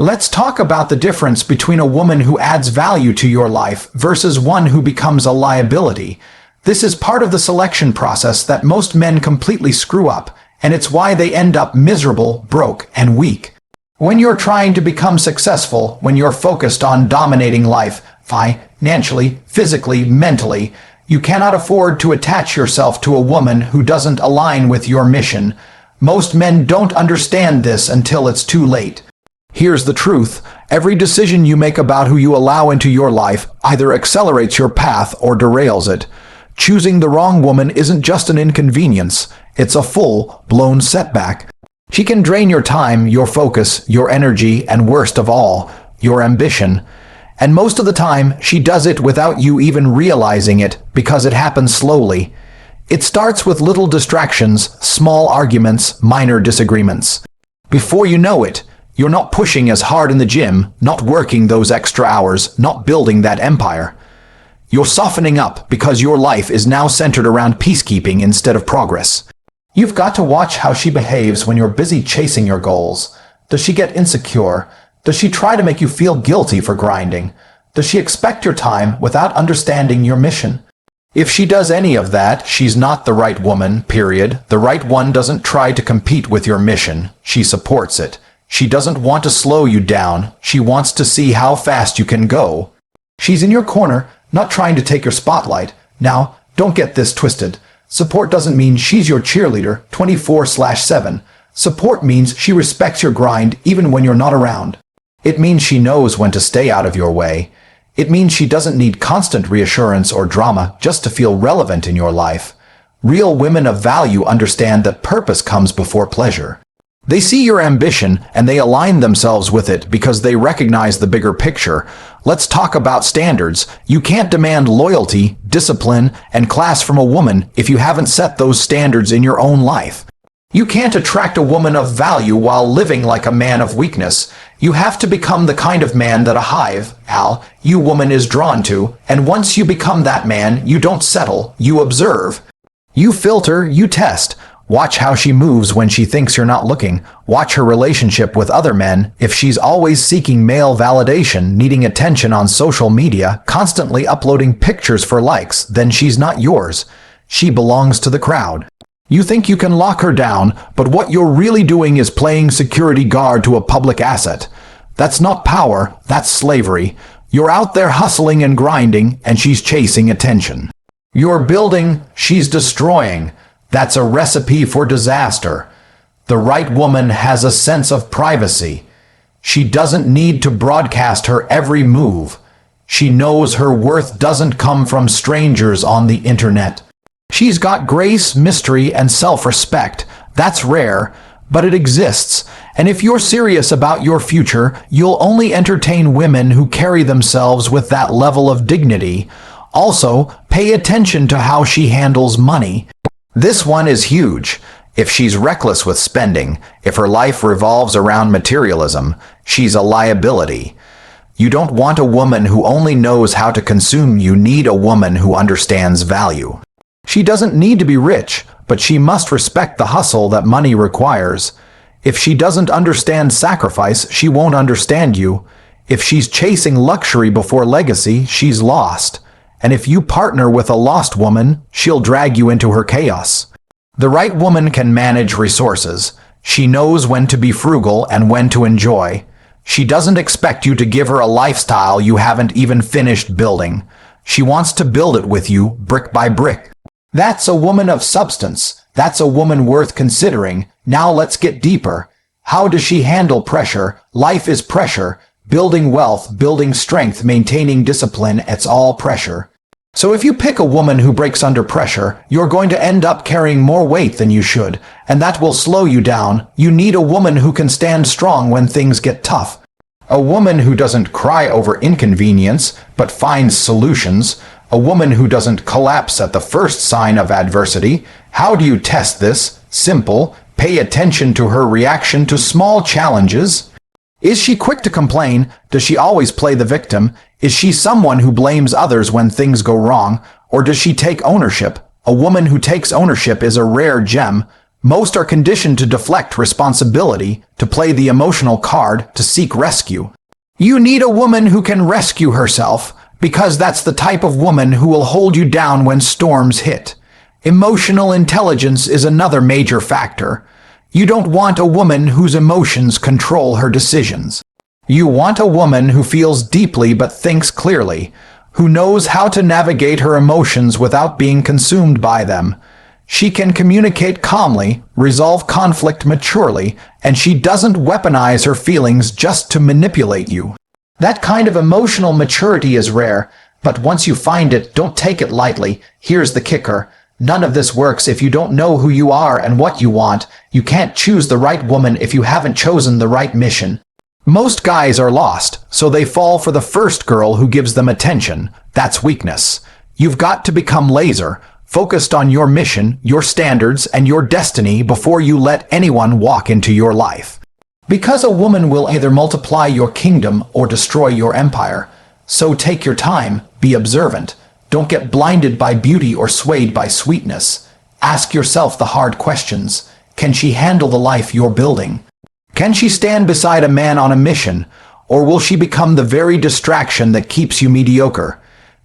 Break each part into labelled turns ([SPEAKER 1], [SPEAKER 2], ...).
[SPEAKER 1] Let's talk about the difference between a woman who adds value to your life versus one who becomes a liability. This is part of the selection process that most men completely screw up, and it's why they end up miserable, broke, and weak. When you're trying to become successful, when you're focused on dominating life, financially, physically, mentally, you cannot afford to attach yourself to a woman who doesn't align with your mission. Most men don't understand this until it's too late. Here's the truth. Every decision you make about who you allow into your life either accelerates your path or derails it. Choosing the wrong woman isn't just an inconvenience. It's a full-blown setback. She can drain your time, your focus, your energy, and worst of all, your ambition. And most of the time, she does it without you even realizing it because it happens slowly. It starts with little distractions, small arguments, minor disagreements. Before you know it, you're not pushing as hard in the gym, not working those extra hours, not building that empire. You're softening up because your life is now centered around peacekeeping instead of progress. You've got to watch how she behaves when you're busy chasing your goals. Does she get insecure? Does she try to make you feel guilty for grinding? Does she expect your time without understanding your mission? If she does any of that, she's not the right woman, period. The right one doesn't try to compete with your mission. She supports it. She doesn't want to slow you down. She wants to see how fast you can go. She's in your corner, not trying to take your spotlight. Now, don't get this twisted. Support doesn't mean she's your cheerleader 24/7. Support means she respects your grind even when you're not around. It means she knows when to stay out of your way. It means she doesn't need constant reassurance or drama just to feel relevant in your life. Real women of value understand that purpose comes before pleasure. They see your ambition and they align themselves with it because they recognize the bigger picture. Let's talk about standards. You can't demand loyalty, discipline, and class from a woman if you haven't set those standards in your own life. You can't attract a woman of value while living like a man of weakness. You have to become the kind of man that a you woman is drawn to, and once you become that man, you don't settle, you observe. You filter, you test. Watch how she moves when she thinks you're not looking. Watch her relationship with other men. If she's always seeking male validation, needing attention on social media, constantly uploading pictures for likes, then she's not yours. She belongs to the crowd. You think you can lock her down, but what you're really doing is playing security guard to a public asset. That's not power, that's slavery. You're out there hustling and grinding, and she's chasing attention. You're building, she's destroying. That's a recipe for disaster. The right woman has a sense of privacy. She doesn't need to broadcast her every move. She knows her worth doesn't come from strangers on the internet. She's got grace, mystery, and self-respect. That's rare, but it exists. And if you're serious about your future, you'll only entertain women who carry themselves with that level of dignity. Also, pay attention to how she handles money. This one is huge. If she's reckless with spending, if her life revolves around materialism, she's a liability. You don't want a woman who only knows how to consume. You need a woman who understands value. She doesn't need to be rich, but she must respect the hustle that money requires. If she doesn't understand sacrifice, she won't understand you. If she's chasing luxury before legacy, she's lost. And if you partner with a lost woman, she'll drag you into her chaos. The right woman can manage resources. She knows when to be frugal and when to enjoy. She doesn't expect you to give her a lifestyle you haven't even finished building. She wants to build it with you, brick by brick. That's a woman of substance. That's a woman worth considering. Now let's get deeper. How does she handle pressure? Life is pressure. Building wealth, building strength, maintaining discipline, it's all pressure. So if you pick a woman who breaks under pressure, you're going to end up carrying more weight than you should, and that will slow you down. You need a woman who can stand strong when things get tough. A woman who doesn't cry over inconvenience, but finds solutions. A woman who doesn't collapse at the first sign of adversity. How do you test this? Simple. Pay attention to her reaction to small challenges. Is she quick to complain? Does she always play the victim? Is she someone who blames others when things go wrong? Or does she take ownership? A woman who takes ownership is a rare gem. Most are conditioned to deflect responsibility, to play the emotional card, to seek rescue. You need a woman who can rescue herself, because that's the type of woman who will hold you down when storms hit. Emotional intelligence is another major factor. You don't want a woman whose emotions control her decisions. You want a woman who feels deeply but thinks clearly, who knows how to navigate her emotions without being consumed by them. She can communicate calmly, resolve conflict maturely, and she doesn't weaponize her feelings just to manipulate you. That kind of emotional maturity is rare, but once you find it, don't take it lightly. Here's the kicker. None of this works if you don't know who you are and what you want. You can't choose the right woman if you haven't chosen the right mission. Most guys are lost, so they fall for the first girl who gives them attention. That's weakness. You've got to become laser, focused on your mission, your standards, and your destiny before you let anyone walk into your life. Because a woman will either multiply your kingdom or destroy your empire. So take your time, be observant. Don't get blinded by beauty or swayed by sweetness. Ask yourself the hard questions. Can she handle the life you're building? Can she stand beside a man on a mission, or will she become the very distraction that keeps you mediocre?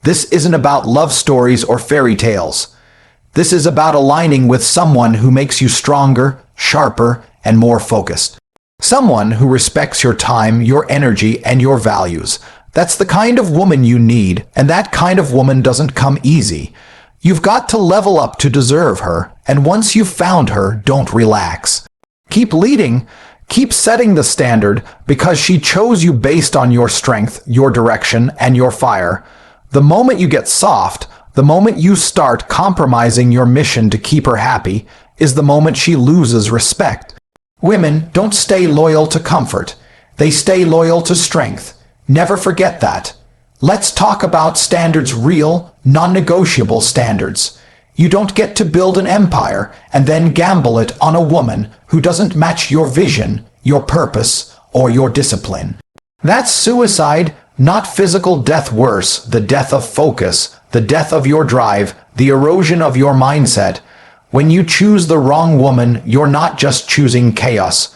[SPEAKER 1] This isn't about love stories or fairy tales. This is about aligning with someone who makes you stronger, sharper, and more focused. Someone who respects your time, your energy, and your values. That's the kind of woman you need, and that kind of woman doesn't come easy. You've got to level up to deserve her, and once you've found her, don't relax. Keep leading. Keep setting the standard, because she chose you based on your strength, your direction, and your fire. The moment you get soft, the moment you start compromising your mission to keep her happy, is the moment she loses respect. Women don't stay loyal to comfort. They stay loyal to strength. Never forget that. Let's talk about standards, real, non-negotiable standards. You don't get to build an empire and then gamble it on a woman who doesn't match your vision, your purpose, or your discipline. That's suicide, not physical death, worse, the death of focus, the death of your drive, the erosion of your mindset. When you choose the wrong woman, you're not just choosing chaos.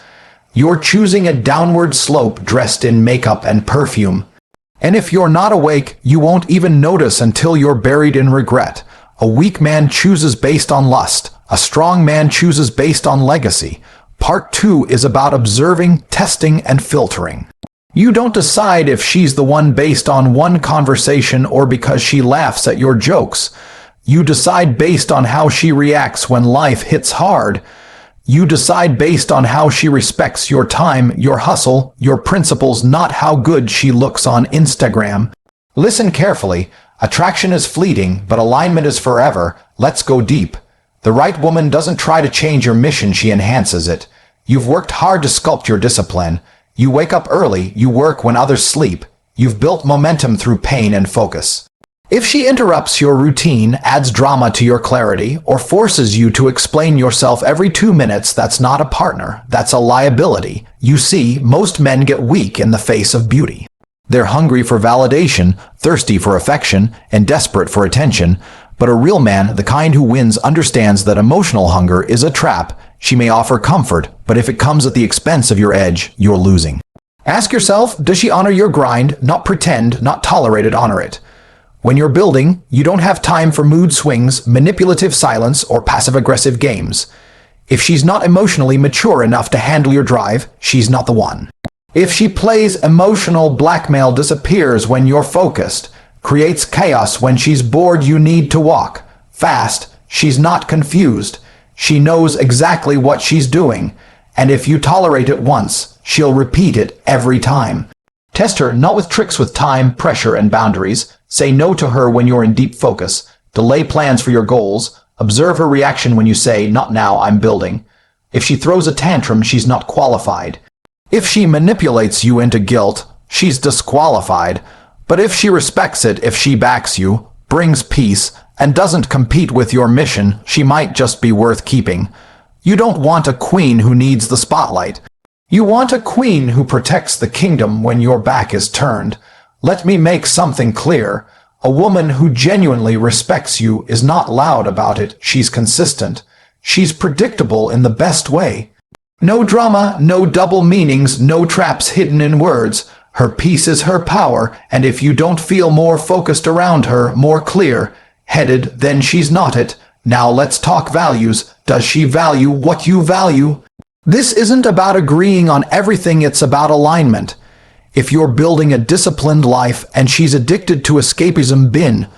[SPEAKER 1] You're choosing a downward slope dressed in makeup and perfume. And if you're not awake, you won't even notice until you're buried in regret. A weak man chooses based on lust. A strong man chooses based on legacy. Part 2 is about observing, testing, and filtering. You don't decide if she's the one based on one conversation or because she laughs at your jokes. You decide based on how she reacts when life hits hard. You decide based on how she respects your time, your hustle, your principles, not how good she looks on Instagram. Listen carefully. Attraction is fleeting, but alignment is forever. Let's go deep. The right woman doesn't try to change your mission, she enhances it. You've worked hard to sculpt your discipline. You wake up early, you work when others sleep. You've built momentum through pain and focus. If she interrupts your routine, adds drama to your clarity, or forces you to explain yourself every 2 minutes, that's not a partner, that's a liability. You see, most men get weak in the face of beauty. They're hungry for validation, thirsty for affection, and desperate for attention. But a real man, the kind who wins, understands that emotional hunger is a trap. She may offer comfort, but if it comes at the expense of your edge, you're losing. Ask yourself, does she honor your grind? Not pretend, not tolerate it, honor it. When you're building, you don't have time for mood swings, manipulative silence, or passive-aggressive games. If she's not emotionally mature enough to handle your drive, she's not the one. If she plays emotional blackmail, disappears when you're focused, creates chaos when she's bored, you need to walk fast. She's not confused. She knows exactly what she's doing. And if you tolerate it once, she'll repeat it every time. Test her not with tricks, with time, pressure, and boundaries. Say no to her when you're in deep focus. Delay plans for your goals. Observe her reaction when you say, not now, I'm building. If she throws a tantrum, she's not qualified. If she manipulates you into guilt, she's disqualified. But if she respects it, if she backs you, brings peace, and doesn't compete with your mission, she might just be worth keeping. You don't want a queen who needs the spotlight. You want a queen who protects the kingdom when your back is turned. Let me make something clear. A woman who genuinely respects you is not loud about it, she's consistent. She's predictable in the best way. No drama, no double meanings, no traps hidden in words. Her peace is her power, and if you don't feel more focused around her, more clear-headed, then she's not it. Now let's talk values. Does she value what you value? This isn't about agreeing on everything, it's about alignment. If you're building a disciplined life and she's addicted to escapism,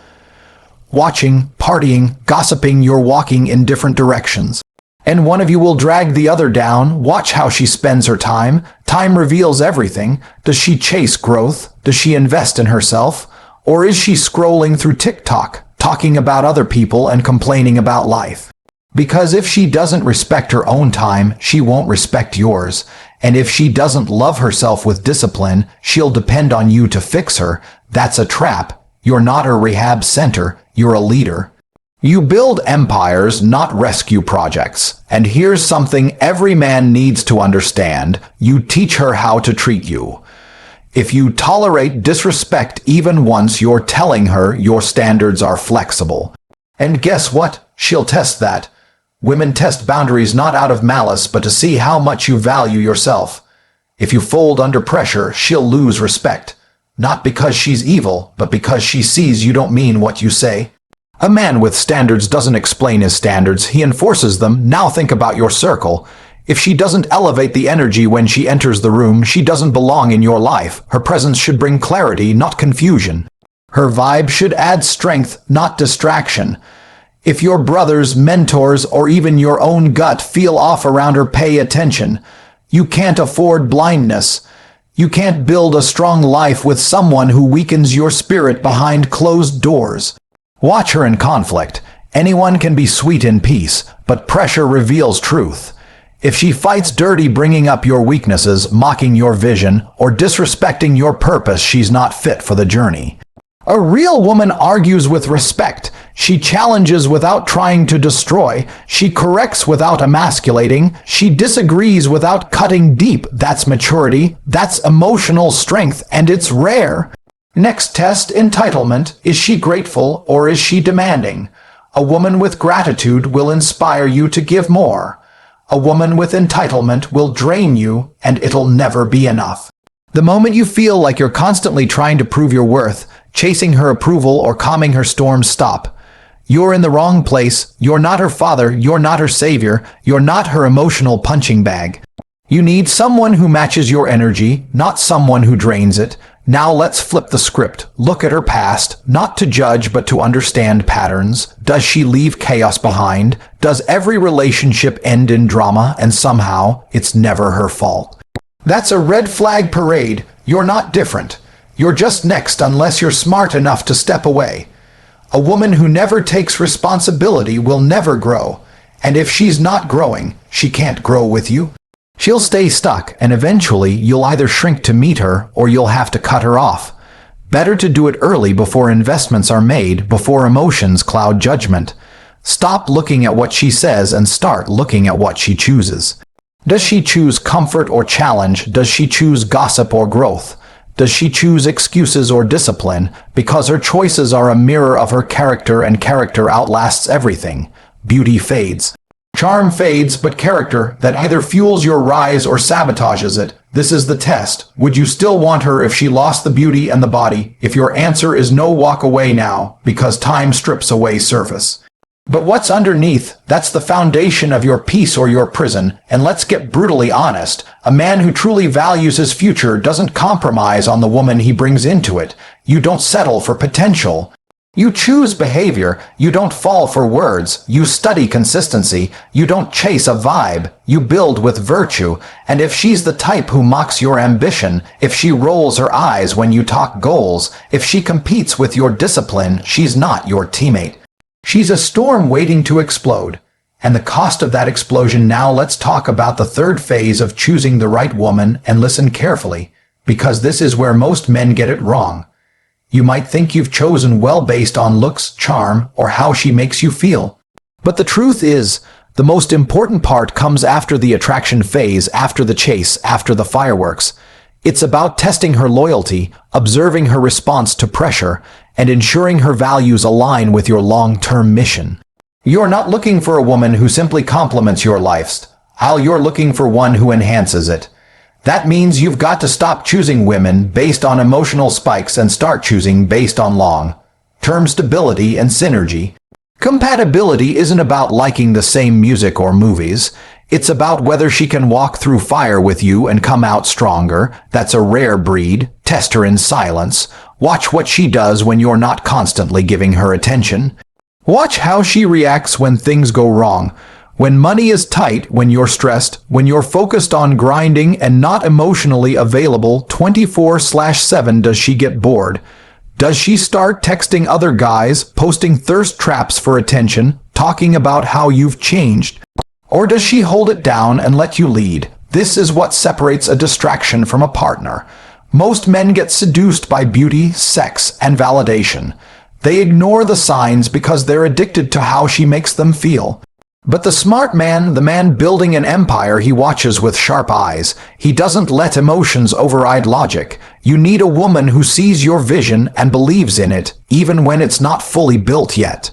[SPEAKER 1] watching, partying, gossiping, you're walking in different directions. And one of you will drag the other down. Watch how she spends her time. Time reveals everything. Does she chase growth? Does she invest in herself? Or is she scrolling through TikTok, talking about other people and complaining about life? Because if she doesn't respect her own time, she won't respect yours. And if she doesn't love herself with discipline, she'll depend on you to fix her. That's a trap. You're not a rehab center. You're a leader. You build empires, not rescue projects. And here's something every man needs to understand. You teach her how to treat you. If you tolerate disrespect even once, you're telling her your standards are flexible. And guess what? She'll test that. Women test boundaries not out of malice, but to see how much you value yourself. If you fold under pressure, she'll lose respect. Not because she's evil, but because she sees you don't mean what you say. A man with standards doesn't explain his standards, he enforces them. Now think about your circle. If she doesn't elevate the energy when she enters the room, she doesn't belong in your life. Her presence should bring clarity, not confusion. Her vibe should add strength, not distraction. If your brothers, mentors, or even your own gut feel off around her, pay attention. You can't afford blindness. You can't build a strong life with someone who weakens your spirit behind closed doors. Watch her in conflict. Anyone can be sweet in peace, but pressure reveals truth. If she fights dirty, bringing up your weaknesses, mocking your vision, or disrespecting your purpose, she's not fit for the journey. A real woman argues with respect. She challenges without trying to destroy. She corrects without emasculating. She disagrees without cutting deep. That's maturity. That's emotional strength, and it's rare. Next test, entitlement. Is she grateful or is she demanding? A woman with gratitude will inspire you to give more. A woman with entitlement will drain you, and it'll never be enough. The moment you feel like you're constantly trying to prove your worth, chasing her approval or calming her storms, stop. You're in the wrong place. You're not her father. You're not her savior. You're not her emotional punching bag. You need someone who matches your energy, not someone who drains it. Now let's flip the script. Look at her past, not to judge but to understand patterns. Does she leave chaos behind? Does every relationship end in drama and somehow it's never her fault? That's a red flag parade. You're not different. You're just next unless you're smart enough to step away. A woman who never takes responsibility will never grow. And if she's not growing, she can't grow with you. She'll stay stuck, and eventually you'll either shrink to meet her or you'll have to cut her off. Better to do it early before investments are made, before emotions cloud judgment. Stop looking at what she says and start looking at what she chooses. Does she choose comfort or challenge? Does she choose gossip or growth? Does she choose excuses or discipline? Because her choices are a mirror of her character, and character outlasts everything. Beauty fades. Charm fades, but character, that either fuels your rise or sabotages it. This is the test. Would you still want her if she lost the beauty and the body? If your answer is no, walk away now, because time strips away surface. But what's underneath? That's the foundation of your peace or your prison. And let's get brutally honest. A man who truly values his future doesn't compromise on the woman he brings into it. You don't settle for potential. You choose behavior. You don't fall for words. You study consistency. You don't chase a vibe. You build with virtue. And if she's the type who mocks your ambition, if she rolls her eyes when you talk goals, if she competes with your discipline, she's not your teammate. She's a storm waiting to explode. And the cost of that explosion. Now let's talk about the third phase of choosing the right woman, and listen carefully, because this is where most men get it wrong. You might think you've chosen well based on looks, charm, or how she makes you feel. But the truth is, the most important part comes after the attraction phase, after the chase, after the fireworks. It's about testing her loyalty, observing her response to pressure, and ensuring her values align with your long-term mission. You're not looking for a woman who simply complements your lifestyle, you're looking for one who enhances it. That means you've got to stop choosing women based on emotional spikes and start choosing based on long-term stability and synergy. Compatibility isn't about liking the same music or movies. It's about whether she can walk through fire with you and come out stronger. That's a rare breed. Test her in silence. Watch what she does when you're not constantly giving her attention. Watch how she reacts when things go wrong. When money is tight, when you're stressed, when you're focused on grinding and not emotionally available 24/7, does she get bored? Does she start texting other guys, posting thirst traps for attention, talking about how you've changed? Or does she hold it down and let you lead? This is what separates a distraction from a partner. Most men get seduced by beauty, sex, and validation. They ignore the signs because they're addicted to how she makes them feel. But the smart man, the man building an empire, he watches with sharp eyes. He doesn't let emotions override logic. You need a woman who sees your vision and believes in it, even when it's not fully built yet.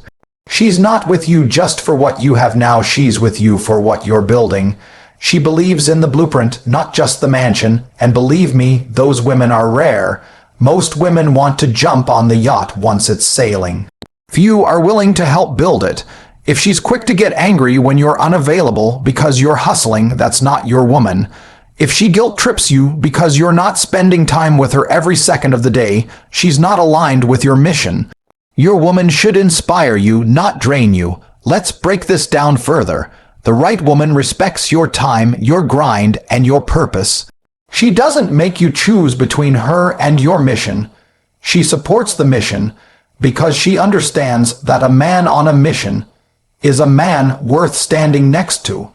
[SPEAKER 1] She's not with you just for what you have now, she's with you for what you're building. She believes in the blueprint, not just the mansion, and believe me, those women are rare. Most women want to jump on the yacht once it's sailing. Few are willing to help build it. If she's quick to get angry when you're unavailable because you're hustling, that's not your woman. If she guilt trips you because you're not spending time with her every second of the day, she's not aligned with your mission. Your woman should inspire you, not drain you. Let's break this down further. The right woman respects your time, your grind, and your purpose. She doesn't make you choose between her and your mission. She supports the mission because she understands that a man on a mission is a man worth standing next to.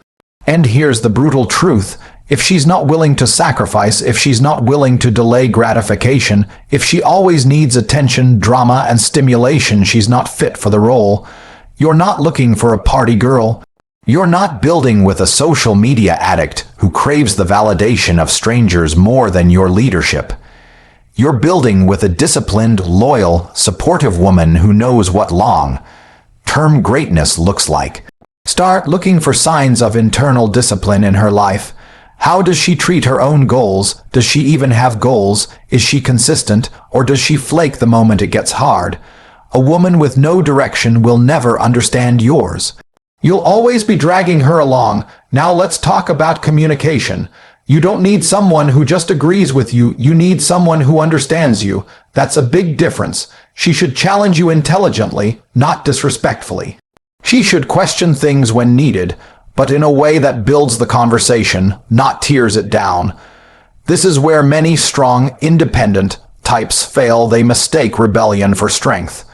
[SPEAKER 1] And here's the brutal truth. If she's not willing to sacrifice, if she's not willing to delay gratification, if she always needs attention, drama, and stimulation, she's not fit for the role. You're not looking for a party girl. You're not building with a social media addict who craves the validation of strangers more than your leadership. You're building with a disciplined, loyal, supportive woman who knows what long-term greatness looks like. Start looking for signs of internal discipline in her life. How does she treat her own goals? Does she even have goals? Is she consistent, or does she flake the moment it gets hard? A woman with no direction will never understand yours. You'll always be dragging her along. Now let's talk about communication. You don't need someone who just agrees with you. You need someone who understands you. That's a big difference. She should challenge you intelligently, not disrespectfully. She should question things when needed, but in a way that builds the conversation, not tears it down. This is where many strong, independent types fail. They mistake rebellion for strength.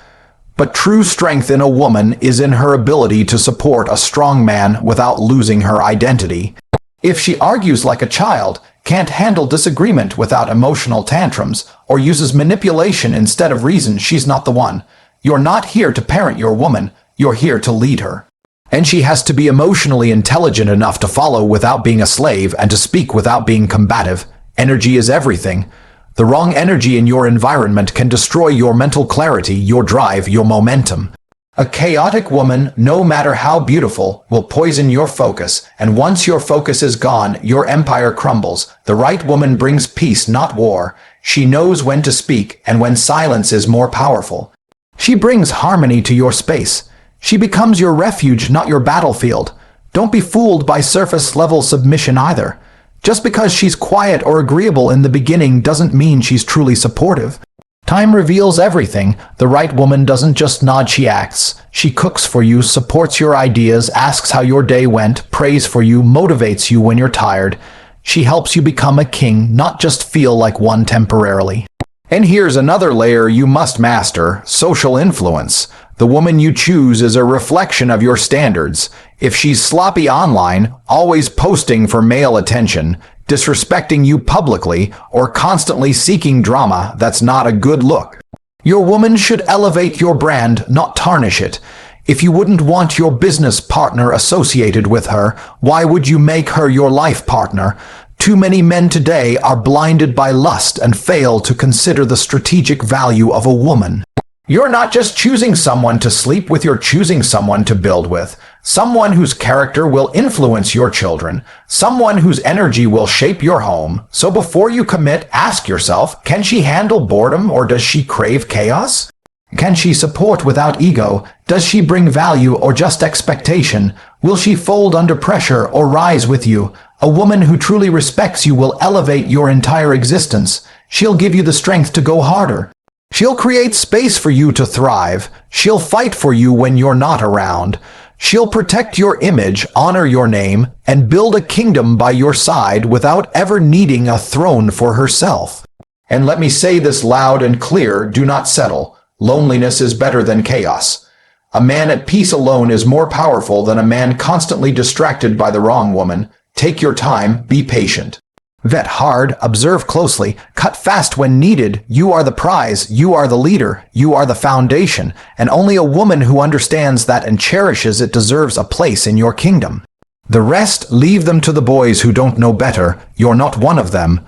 [SPEAKER 1] But true strength in a woman is in her ability to support a strong man without losing her identity. If she argues like a child, can't handle disagreement without emotional tantrums, or uses manipulation instead of reason, she's not the one. You're not here to parent your woman, you're here to lead her. And she has to be emotionally intelligent enough to follow without being a slave and to speak without being combative. Energy is everything. The wrong energy in your environment can destroy your mental clarity, your drive, your momentum. A chaotic woman, no matter how beautiful, will poison your focus, and once your focus is gone, your empire crumbles. The right woman brings peace, not war. She knows when to speak and when silence is more powerful. She brings harmony to your space. She becomes your refuge, not your battlefield. Don't be fooled by surface-level submission either. Just because she's quiet or agreeable in the beginning doesn't mean she's truly supportive. Time reveals everything. The right woman doesn't just nod, she acts. She cooks for you, supports your ideas, asks how your day went, prays for you, motivates you when you're tired. She helps you become a king, not just feel like one temporarily. And here's another layer you must master: social influence. The woman you choose is a reflection of your standards. If she's sloppy online, always posting for male attention, disrespecting you publicly, or constantly seeking drama, that's not a good look. Your woman should elevate your brand, not tarnish it. If you wouldn't want your business partner associated with her, why would you make her your life partner? Too many men today are blinded by lust and fail to consider the strategic value of a woman. You're not just choosing someone to sleep with, you're choosing someone to build with. Someone whose character will influence your children. Someone whose energy will shape your home. So before you commit, ask yourself, can she handle boredom or does she crave chaos? Can she support without ego? Does she bring value or just expectation? Will she fold under pressure or rise with you? A woman who truly respects you will elevate your entire existence. She'll give you the strength to go harder. She'll create space for you to thrive. She'll fight for you when you're not around. She'll protect your image, honor your name, and build a kingdom by your side without ever needing a throne for herself. And let me say this loud and clear, do not settle. Loneliness is better than chaos. A man at peace alone is more powerful than a man constantly distracted by the wrong woman. Take your time, be patient. Vet hard, observe closely, cut fast when needed. You are the prize, you are the leader, you are the foundation, and only a woman who understands that and cherishes it deserves a place in your kingdom. The rest, leave them to the boys who don't know better. You're not one of them.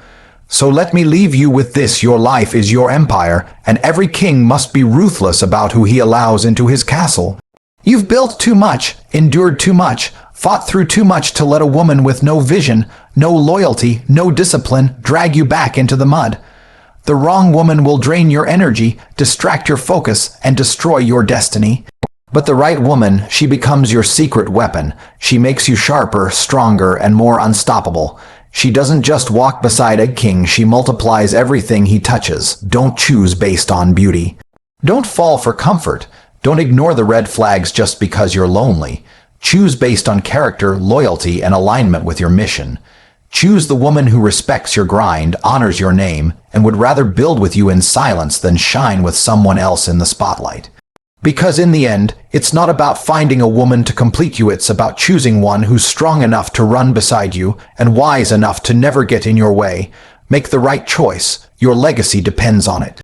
[SPEAKER 1] So let me leave you with this: your life is your empire, and every king must be ruthless about who he allows into his castle. You've built too much, endured too much, fought through too much to let a woman with no vision, no loyalty, no discipline drag you back into the mud. The wrong woman will drain your energy, distract your focus, and destroy your destiny. But the right woman, she becomes your secret weapon. She makes you sharper, stronger, and more unstoppable. She doesn't just walk beside a king, she multiplies everything he touches. Don't choose based on beauty. Don't fall for comfort. Don't ignore the red flags just because you're lonely. Choose based on character, loyalty, and alignment with your mission. Choose the woman who respects your grind, honors your name, and would rather build with you in silence than shine with someone else in the spotlight. Because in the end, it's not about finding a woman to complete you, it's about choosing one who's strong enough to run beside you and wise enough to never get in your way. Make the right choice. Your legacy depends on it.